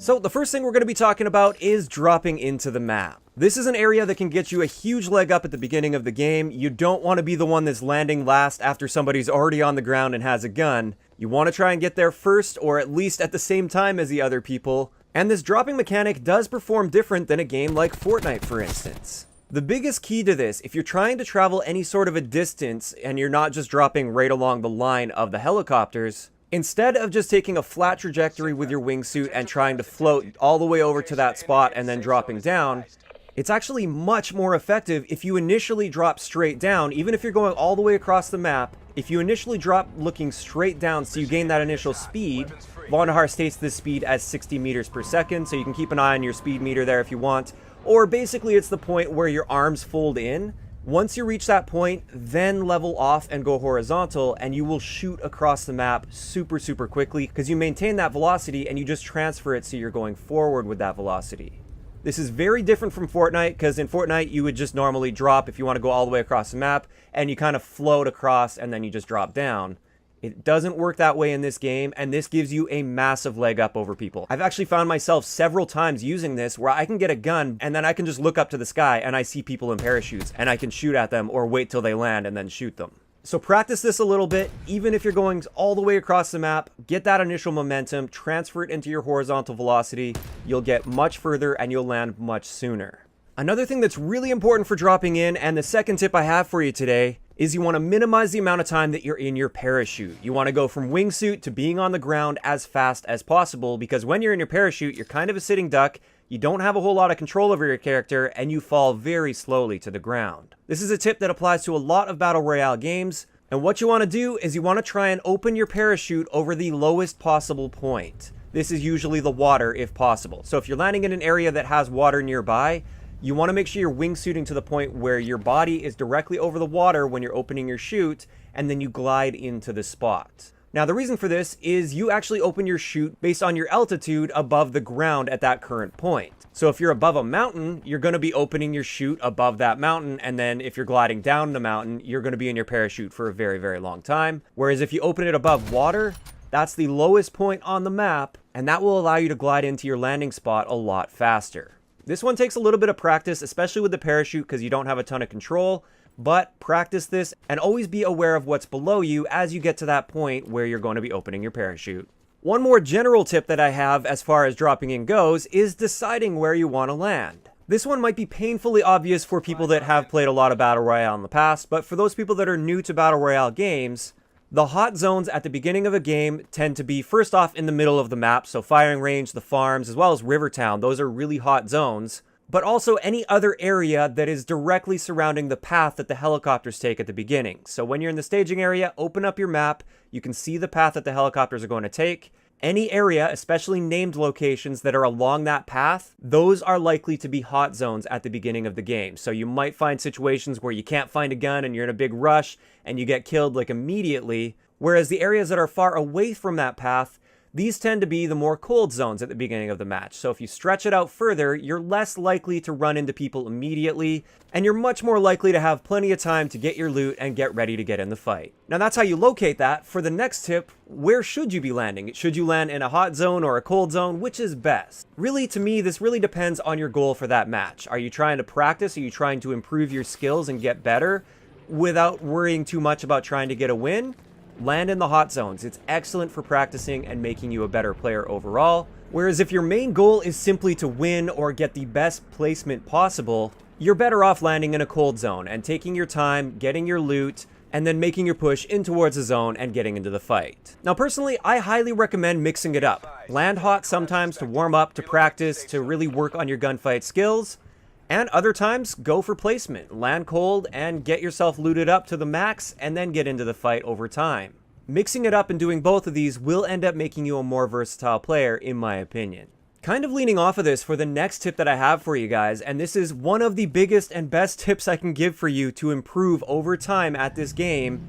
So the first thing we're going to be talking about is dropping into the map. This is an area that can get you a huge leg up at the beginning of the game. You don't want to be the one that's landing last after somebody's already on the ground and has a gun. You want to try and get there first, or at least at the same time as the other people. And this dropping mechanic does perform different than a game like Fortnite, for instance. The biggest key to this, if you're trying to travel any sort of a distance and you're not just dropping right along the line of the helicopters, instead of just taking a flat trajectory with your wingsuit and trying to float all the way over to that spot and then dropping down, it's actually much more effective if you initially drop straight down. Even if you're going all the way across the map, if you initially drop looking straight down so you gain that initial speed. Vonderhaar states this speed as 60 meters per second, so you can keep an eye on your speed meter there if you want. Or basically it's the point where your arms fold in. Once you reach that point, then level off and go horizontal, and you will shoot across the map super quickly because you maintain that velocity and you just transfer it so you're going forward with that velocity. This is very different from Fortnite, because in Fortnite you would just normally drop if you want to go all the way across the map, and you kind of float across and then you just drop down. It doesn't work that way in this game, and this gives you a massive leg up over people. I've actually found myself several times using this where I can get a gun and then I can just look up to the sky and I see people in parachutes and I can shoot at them or wait till they land and then shoot them. So practice this a little bit. Even if you're going all the way across the map, get that initial momentum, transfer it into your horizontal velocity. You'll get much further and you'll land much sooner. Another thing that's really important for dropping in, and the second tip I have for you today, is you want to minimize the amount of time that you're in your parachute. You want to go from wingsuit to being on the ground as fast as possible, because when you're in your parachute, you're kind of a sitting duck, you don't have a whole lot of control over your character, and you fall very slowly to the ground. This is a tip that applies to a lot of Battle Royale games, and what you want to do is you want to try and open your parachute over the lowest possible point. This is usually the water if possible. So if you're landing in an area that has water nearby, you want to make sure you're wingsuiting to the point where your body is directly over the water when you're opening your chute, and then you glide into the spot. Now, the reason for this is you actually open your chute based on your altitude above the ground at that current point. So if you're above a mountain, you're going to be opening your chute above that mountain, and then if you're gliding down the mountain, you're going to be in your parachute for a very long time. Whereas if you open it above water, that's the lowest point on the map, and that will allow you to glide into your landing spot a lot faster. This one takes a little bit of practice, especially with the parachute, because you don't have a ton of control, but practice this and always be aware of what's below you as you get to that point where you're going to be opening your parachute. One more general tip that I have as far as dropping in goes is deciding where you want to land. This one might be painfully obvious for people that have played a lot of Battle Royale in the past, but for those people that are new to Battle Royale games, the hot zones at the beginning of a game tend to be first off in the middle of the map, so firing range, the farms, as well as Rivertown. Those are really hot zones, but also any other area that is directly surrounding the path that the helicopters take at the beginning. So when you're in the staging area, open up your map, you can see the path that the helicopters are going to take. Any area, especially named locations that are along that path, those are likely to be hot zones at the beginning of the game. So you might find situations where you can't find a gun and you're in a big rush and you get killed like immediately. Whereas the areas that are far away from that path, these tend to be the more cold zones at the beginning of the match. So if you stretch it out further, you're less likely to run into people immediately, and you're much more likely to have plenty of time to get your loot and get ready to get in the fight. Now that's how you locate that. For the next tip, where should you be landing? Should you land in a hot zone or a cold zone? Which is best? Really, to me, this really depends on your goal for that match. Are you trying to practice? Are you trying to improve your skills and get better without worrying too much about trying to get a win? Land in the hot zones. It's excellent for practicing and making you a better player overall. Whereas if your main goal is simply to win or get the best placement possible, you're better off landing in a cold zone and taking your time, getting your loot, and then making your push in towards the zone and getting into the fight. Now personally, I highly recommend mixing it up. Land hot sometimes to warm up, to practice, to really work on your gunfight skills. And other times, go for placement. Land cold and get yourself looted up to the max and then get into the fight over time. Mixing it up and doing both of these will end up making you a more versatile player, in my opinion. Kind of leaning off of this for the next tip that I have for you guys, and this is one of the biggest and best tips I can give for you to improve over time at this game,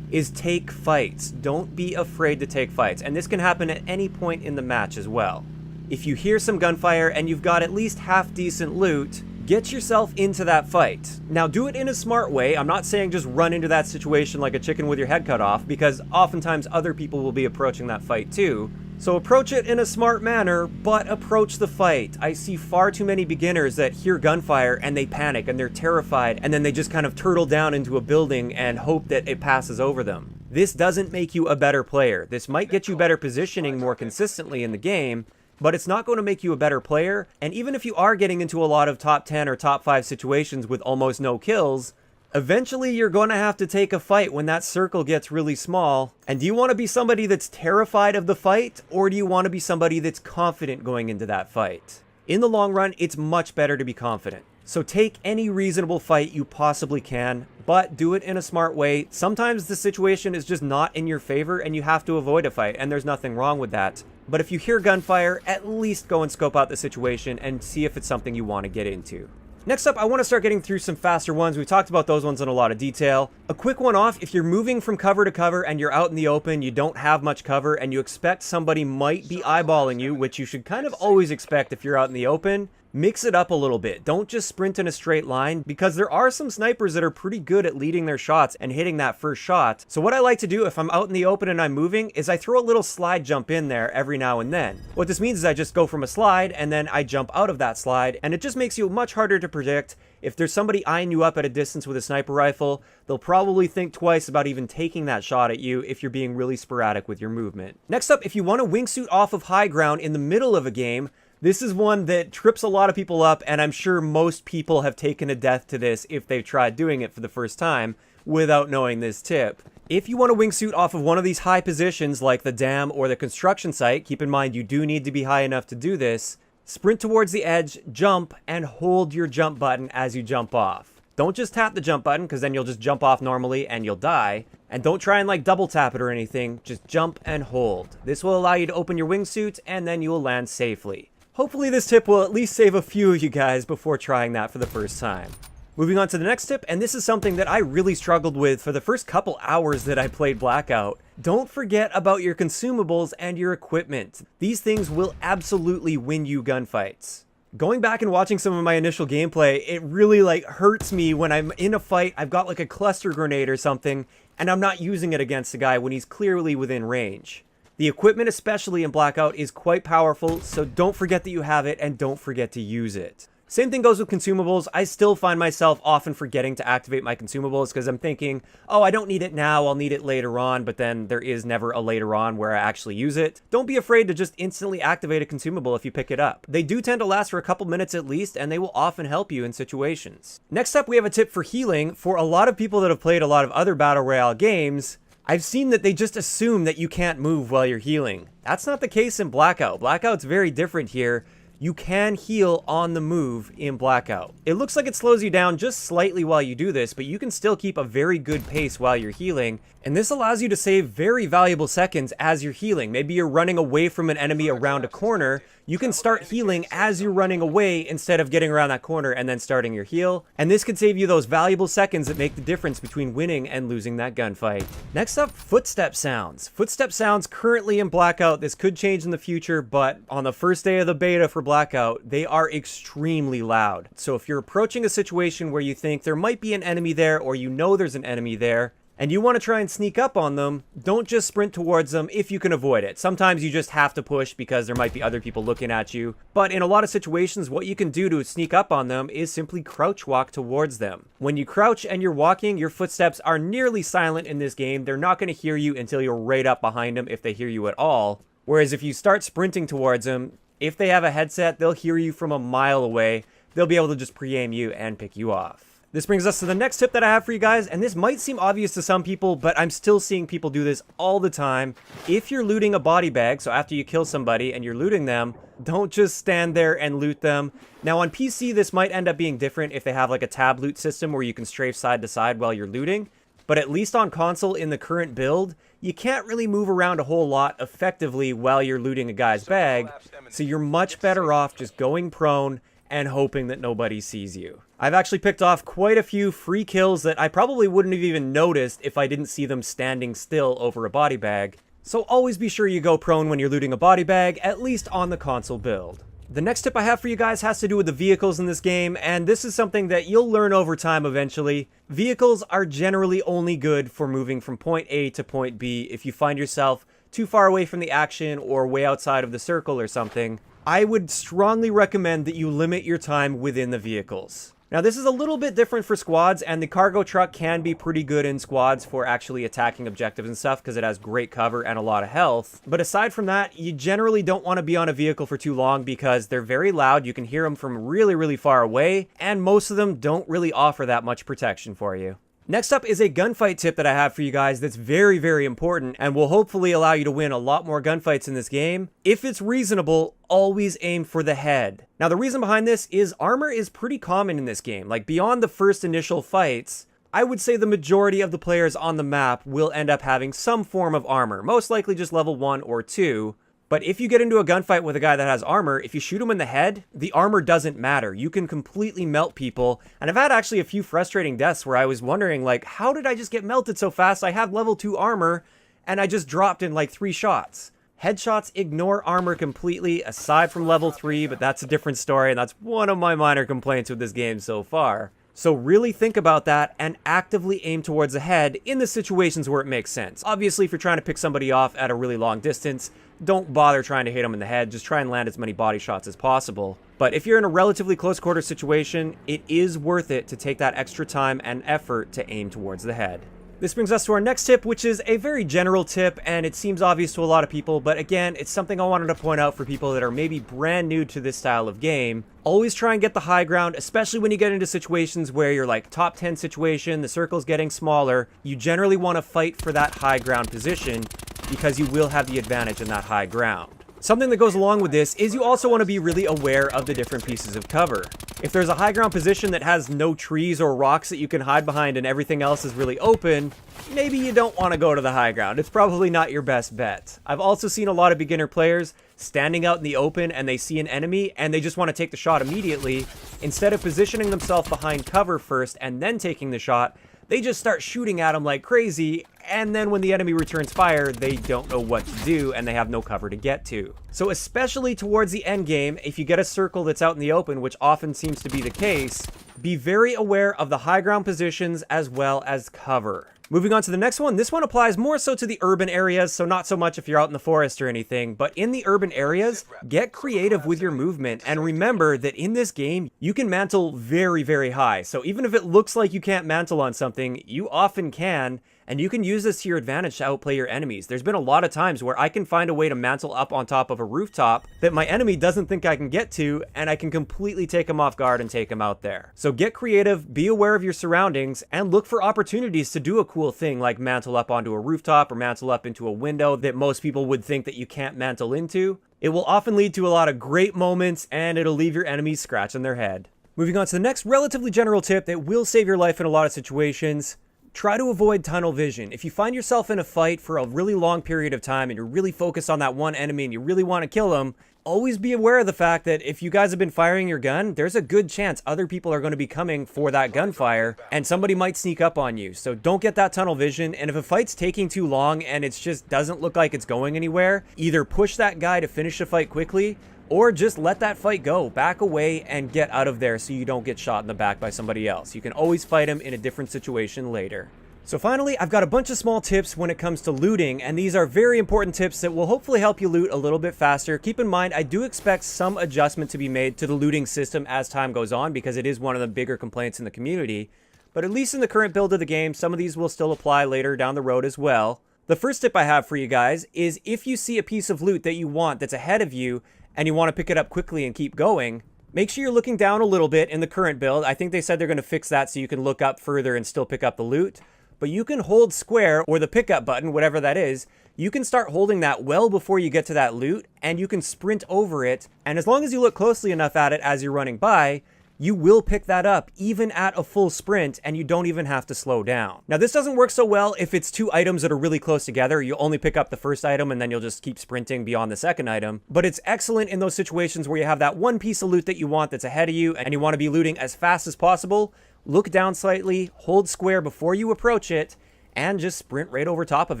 is take fights. Don't be afraid to take fights, and this can happen at any point in the match as well. If you hear some gunfire and you've got at least half decent loot, get yourself into that fight. Now do it in a smart way. I'm not saying just run into that situation like a chicken with your head cut off, because oftentimes other people will be approaching that fight too. So approach it in a smart manner, but approach the fight. I see far too many beginners that hear gunfire and they panic and they're terrified, and then they just kind of turtle down into a building and hope that it passes over them. This doesn't make you a better player. This might get you better positioning more consistently in the game, but it's not going to make you a better player. And even if you are getting into a lot of top 10 or top 5 situations with almost no kills, eventually you're going to have to take a fight when that circle gets really small. And do you want to be somebody that's terrified of the fight, or do you want to be somebody that's confident going into that fight? In the long run, it's much better to be confident. So take any reasonable fight you possibly can, but do it in a smart way. Sometimes the situation is just not in your favor and you have to avoid a fight, and there's nothing wrong with that. But if you hear gunfire, at least go and scope out the situation and see if it's something you want to get into. Next up, I want to start getting through some faster ones. We talked about those ones in a lot of detail. A quick one off, if you're moving from cover to cover and you're out in the open, you don't have much cover, and you expect somebody might be eyeballing you, which you should kind of always expect if you're out in the open, mix it up a little bit. Don't just sprint in a straight line, because there are some snipers that are pretty good at leading their shots and hitting that first shot. So what I like to do if I'm out in the open and I'm moving is I throw a little slide jump in there every now and then. What this means is I just go from a slide and then I jump out of that slide, and it just makes you much harder to predict. If there's somebody eyeing you up at a distance with a sniper rifle, they'll probably think twice about even taking that shot at you if you're being really sporadic with your movement. Next up, if you want to wingsuit off of high ground in the middle of a game, this is one that trips a lot of people up, and I'm sure most people have taken a death to this if they've tried doing it for the first time without knowing this tip. If you want to wingsuit off of one of these high positions like the dam or the construction site, keep in mind you do need to be high enough to do this. Sprint towards the edge, jump, and hold your jump button as you jump off. Don't just tap the jump button, because then you'll just jump off normally and you'll die. And don't try and like double tap it or anything, just jump and hold. This will allow you to open your wingsuit and then you will land safely. Hopefully this tip will at least save a few of you guys before trying that for the first time. Moving on to the next tip, and this is something that I really struggled with for the first couple hours that I played Blackout. Don't forget about your consumables and your equipment. These things will absolutely win you gunfights. Going back and watching some of my initial gameplay, it really hurts me when I'm in a fight, I've got like a cluster grenade or something, and I'm not using it against a guy when he's clearly within range. The equipment, especially in Blackout, is quite powerful, so don't forget that you have it and don't forget to use it. Same thing goes with consumables. I still find myself often forgetting to activate my consumables because I'm thinking, oh, I don't need it now, I'll need it later on, but then there is never a later on where I actually use it. Don't be afraid to just instantly activate a consumable if you pick it up. They do tend to last for a couple minutes at least, and they will often help you in situations. Next up, we have a tip for healing. For a lot of people that have played a lot of other Battle Royale games, I've seen that they just assume that you can't move while you're healing. That's not the case in Blackout. Blackout's very different here. You can heal on the move in Blackout. It looks like it slows you down just slightly while you do this, but you can still keep a very good pace while you're healing, and this allows you to save very valuable seconds as you're healing. Maybe you're running away from an enemy around a corner, you can start healing as you're running away instead of getting around that corner and then starting your heal, and this could save you those valuable seconds that make the difference between winning and losing that gunfight. Next up, footstep sounds. Footstep sounds currently in Blackout. This could change in the future, but on the first day of the beta for Blackout, they are extremely loud. So if you're approaching a situation where you think there might be an enemy there, or you know there's an enemy there, and you want to try and sneak up on them, don't just sprint towards them if you can avoid it. Sometimes you just have to push because there might be other people looking at you. But in a lot of situations, what you can do to sneak up on them is simply crouch walk towards them. When you crouch and you're walking, your footsteps are nearly silent in this game. They're not going to hear you until you're right up behind them, if they hear you at all. Whereas if you start sprinting towards them, if they have a headset, they'll hear you from a mile away. They'll be able to just pre-aim you and pick you off. This brings us to the next tip that I have for you guys, and this might seem obvious to some people, but I'm still seeing people do this all the time. If you're looting a body bag, so after you kill somebody and you're looting them, don't just stand there and loot them. Now on PC, this might end up being different if they have like a tab loot system where you can strafe side to side while you're looting. But at least on console in the current build, you can't really move around a whole lot effectively while you're looting a guy's bag, so you're much better off just going prone and hoping that nobody sees you. I've actually picked off quite a few free kills that I probably wouldn't have even noticed if I didn't see them standing still over a body bag. So always be sure you go prone when you're looting a body bag, at least on the console build. The next tip I have for you guys has to do with the vehicles in this game, and this is something that you'll learn over time eventually. Vehicles are generally only good for moving from point A to point B if you find yourself too far away from the action or way outside of the circle or something, I would strongly recommend that you limit your time within the vehicles. Now, this is a little bit different for squads, and the cargo truck can be pretty good in squads for actually attacking objectives and stuff because it has great cover and a lot of health. But aside from that, you generally don't want to be on a vehicle for too long because they're very loud, you can hear them from really, really far away, and most of them don't really offer that much protection for you. Next up is a gunfight tip that I have for you guys that's very, very important and will hopefully allow you to win a lot more gunfights in this game. If it's reasonable, always aim for the head. Now, the reason behind this is armor is pretty common in this game. Like, beyond the first initial fights, I would say the majority of the players on the map will end up having some form of armor, most likely just level 1 or 2. But if you get into a gunfight with a guy that has armor, if you shoot him in the head, the armor doesn't matter. You can completely melt people. And I've had actually a few frustrating deaths where I was wondering, like, how did I just get melted so fast? I have level 2 armor, and I just dropped in like 3 shots. Headshots ignore armor completely, aside from level 3, but that's a different story, and that's one of my minor complaints with this game so far. So really think about that and actively aim towards the head in the situations where it makes sense. Obviously, if you're trying to pick somebody off at a really long distance, don't bother trying to hit them in the head. Just try and land as many body shots as possible. But if you're in a relatively close quarter situation, it is worth it to take that extra time and effort to aim towards the head. This brings us to our next tip, which is a very general tip, and it seems obvious to a lot of people, but again, it's something I wanted to point out for people that are maybe brand new to this style of game. Always try and get the high ground, especially when you get into situations where you're like top 10 situation, the circle's getting smaller. You generally want to fight for that high ground position because you will have the advantage in that high ground. Something that goes along with this is you also want to be really aware of the different pieces of cover. If there's a high ground position that has no trees or rocks that you can hide behind and everything else is really open, maybe you don't want to go to the high ground. It's probably not your best bet. I've also seen a lot of beginner players standing out in the open and they see an enemy and they just want to take the shot immediately. Instead of positioning themselves behind cover first and then taking the shot, they just start shooting at them like crazy, and then when the enemy returns fire, they don't know what to do and they have no cover to get to. So especially towards the end game, if you get a circle that's out in the open, which often seems to be the case, be very aware of the high ground positions as well as cover. Moving on to the next one, this one applies more so to the urban areas, so not so much if you're out in the forest or anything, but in the urban areas, get creative with your movement, and remember that in this game, you can mantle very, very high. So even if it looks like you can't mantle on something, you often can, and you can use this to your advantage to outplay your enemies. There's been a lot of times where I can find a way to mantle up on top of a rooftop that my enemy doesn't think I can get to, and I can completely take them off guard and take them out there. So get creative, be aware of your surroundings, and look for opportunities to do a cool thing like mantle up onto a rooftop or mantle up into a window that most people would think that you can't mantle into. It will often lead to a lot of great moments, and it'll leave your enemies scratching their head. Moving on to the next relatively general tip that will save your life in a lot of situations. Try to avoid tunnel vision. If you find yourself in a fight for a really long period of time and you're really focused on that one enemy and you really want to kill them, always be aware of the fact that if you guys have been firing your gun, there's a good chance other people are going to be coming for that gunfire and somebody might sneak up on you. So don't get that tunnel vision, and if a fight's taking too long and it just doesn't look like it's going anywhere, either push that guy to finish the fight quickly or just let that fight go. Back away and get out of there so you don't get shot in the back by somebody else. You can always fight him in a different situation later. So finally, I've got a bunch of small tips when it comes to looting, and these are very important tips that will hopefully help you loot a little bit faster. Keep in mind, I do expect some adjustment to be made to the looting system as time goes on because it is one of the bigger complaints in the community. But at least in the current build of the game, some of these will still apply later down the road as well. The first tip I have for you guys is if you see a piece of loot that you want that's ahead of you and you want to pick it up quickly and keep going, make sure you're looking down a little bit in the current build. I think they said they're going to fix that so you can look up further and still pick up the loot. But you can hold square or the pickup button, whatever that is. You can start holding that well before you get to that loot, and you can sprint over it. And as long as you look closely enough at it as you're running by, you will pick that up even at a full sprint, and you don't even have to slow down. Now, this doesn't work so well if it's two items that are really close together. You only pick up the first item and then you'll just keep sprinting beyond the second item. But it's excellent in those situations where you have that one piece of loot that you want that's ahead of you and you want to be looting as fast as possible. Look down slightly, hold square before you approach it, and just sprint right over top of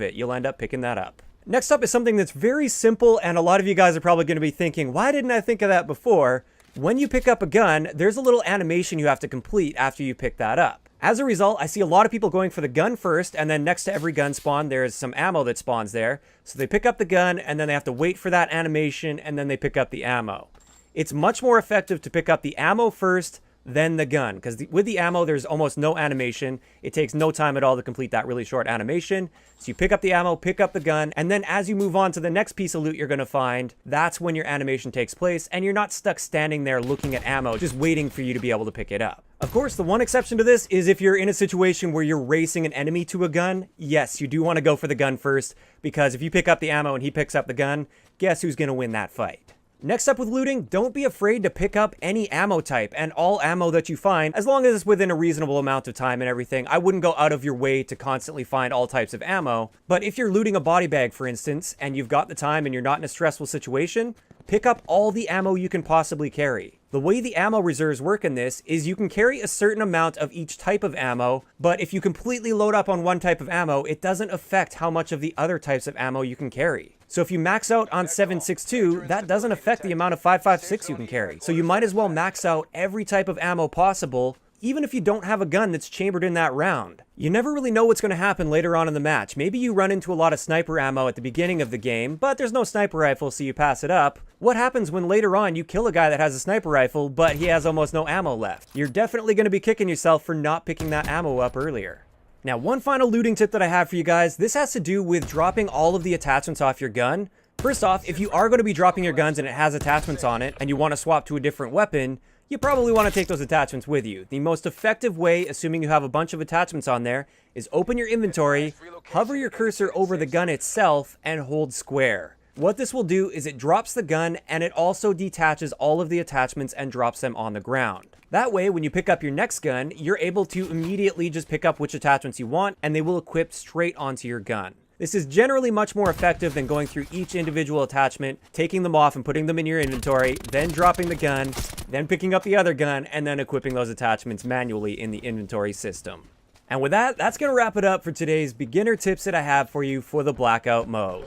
it. You'll end up picking that up. Next up is something that's very simple, and a lot of you guys are probably going to be thinking, why didn't I think of that before? When you pick up a gun, there's a little animation you have to complete after you pick that up. As a result, I see a lot of people going for the gun first, and then next to every gun spawn, there's some ammo that spawns there. So they pick up the gun, and then they have to wait for that animation, and then they pick up the ammo. It's much more effective to pick up the ammo first, then the gun, because with the ammo, there's almost no animation. It takes no time at all to complete that really short animation. So you pick up the ammo, pick up the gun, and then as you move on to the next piece of loot you're going to find, that's when your animation takes place, and you're not stuck standing there looking at ammo, just waiting for you to be able to pick it up. Of course, the one exception to this is if you're in a situation where you're racing an enemy to a gun. Yes, you do want to go for the gun first, because if you pick up the ammo and he picks up the gun, guess who's going to win that fight? Next up with looting, don't be afraid to pick up any ammo type and all ammo that you find, as long as it's within a reasonable amount of time and everything. I wouldn't go out of your way to constantly find all types of ammo, but if you're looting a body bag, for instance, and you've got the time and you're not in a stressful situation, pick up all the ammo you can possibly carry. The way the ammo reserves work in this is you can carry a certain amount of each type of ammo, but if you completely load up on one type of ammo, it doesn't affect how much of the other types of ammo you can carry. So if you max out on 7.62, that doesn't affect the amount of 5.56 you can carry. So you might as well max out every type of ammo possible, even if you don't have a gun that's chambered in that round. You never really know what's going to happen later on in the match. Maybe you run into a lot of sniper ammo at the beginning of the game, but there's no sniper rifle, so you pass it up. What happens when later on you kill a guy that has a sniper rifle, but he has almost no ammo left? You're definitely going to be kicking yourself for not picking that ammo up earlier. Now, one final looting tip that I have for you guys, this has to do with dropping all of the attachments off your gun. First off, if you are going to be dropping your guns and it has attachments on it, and you want to swap to a different weapon, you probably want to take those attachments with you. The most effective way, assuming you have a bunch of attachments on there, is open your inventory, hover your cursor over the gun itself, and hold square. What this will do is it drops the gun, and it also detaches all of the attachments and drops them on the ground. That way, when you pick up your next gun, you're able to immediately just pick up which attachments you want, and they will equip straight onto your gun. This is generally much more effective than going through each individual attachment, taking them off and putting them in your inventory, then dropping the gun, then picking up the other gun, and then equipping those attachments manually in the inventory system. And with that, that's going to wrap it up for today's beginner tips that I have for you for the Blackout mode.